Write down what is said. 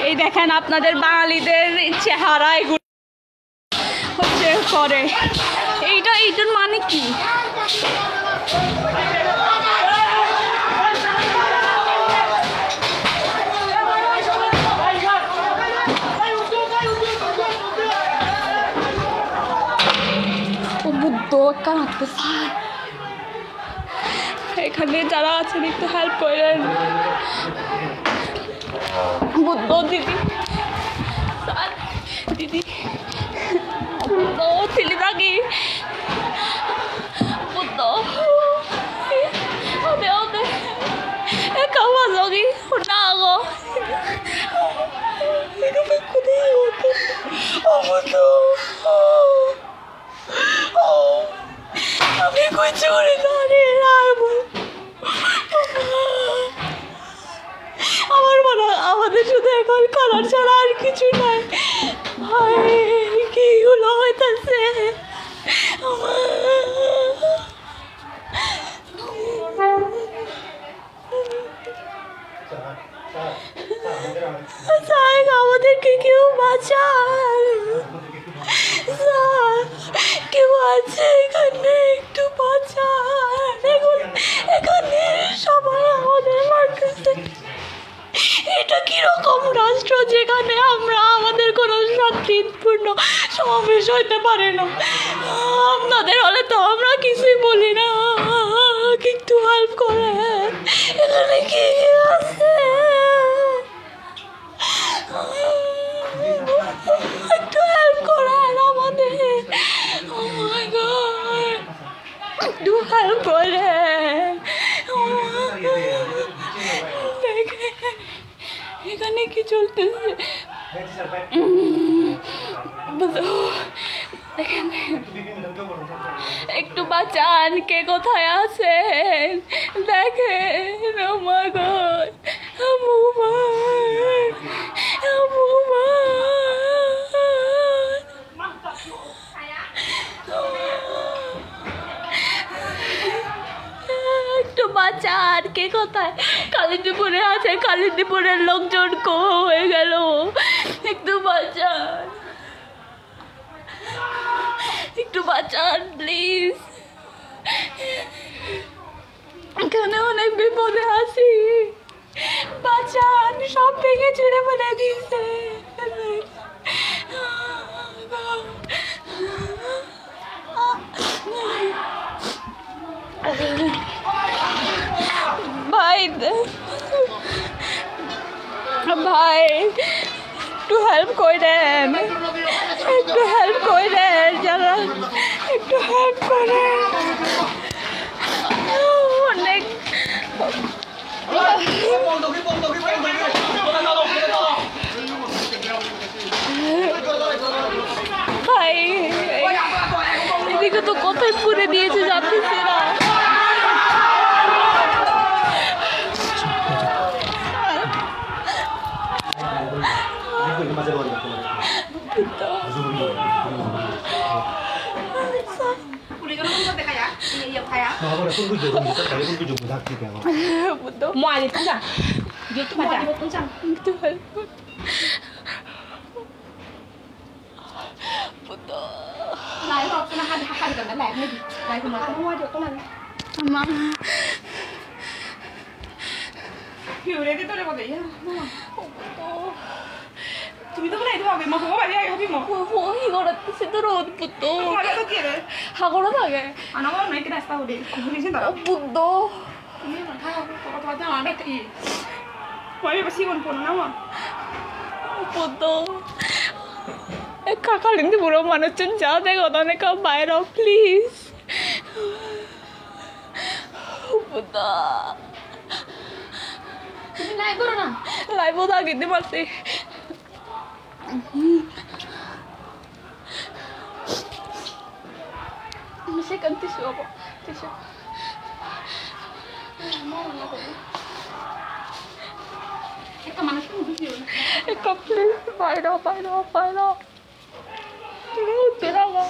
এই দেখেন আপনাদের বাঙালিদের চেহারা এগুলো হচ্ছে করে। এইটার মানে কি? বুদ্ধ এখানে যারা আছেন একটু হেল্প করেন। বুদ্ধ দিদি দিদি বুদ্ধ ছেলে থাকি বুদ্ধ ওদের ওদের কামা যোগী না গো আমি কিছু করে আমার মনে হয় আমাদের শুধু এখন কালার ছাড়া আর কিছু নাই। কিগুলো হইতেছে আমাদেরকে কেউ বাঁচান, কেউ আছে এখানে একটু বাঁচান। এখানে সবাই আমাদের মারতেছে। এটা কিরকম রাষ্ট্র যেখানে আমরা আমাদের কোনো শান্তিপূর্ণ সমাবেশ হইতে পারে না? আপনাদের হলে তো আমরা কিছুই বলি না। একটু হেল্প করে, এখানে কি আছে একটু হেল্প করেন আমাদের। Oh my God, একটু হেল্প করে। এখানে কি চলতেছে? একটু বাঁচান, কে কোথায় আছেন দেখেন। Oh my God, একটু বাঁচান, কে কোথায়? কালিন্দীপুরে আছে, কালিন্দীপুরের লোকজন কো হয়ে গেল। একটু বাঁচান, একটু বাঁচান প্লিজ। এখানে অনেক বিপদে আছি, বাঁচান। সব ভেঙে ছিঁড়ে ফেলে দিয়েছে। ভাই ভাই একটু হেল্প করেন, একটু হেল্প করেন, যারা একটু হেল্প করেন। অনেক ভাই এদিকে তো কোথায় পুরে দিয়েছে যাচ্ছে না। তুমি তো বলে দিবা মা বাবা ভাই হবি মা ও হিগড়া সে তো রোদ পুতো আরে তো কি রে হাগড়া থাকে আনাগো নাই কি রাস্তা হলে কুকুরিছে তারা পুতো তুমি মাথা কথা কথা আনা কি কই বসি কোন কোন না মা পুতো কাকালিন্দীপুরের মানুষজন যা দেখো অনেক বাইরে প্লিজ পুতো তুমি লাইভ করো না লাইভ ওটা গিয়ে মারতে Masih tisu apa? Tisu. Mau nggak tuh? Kemana sih video? Please, fire off. Udah lah.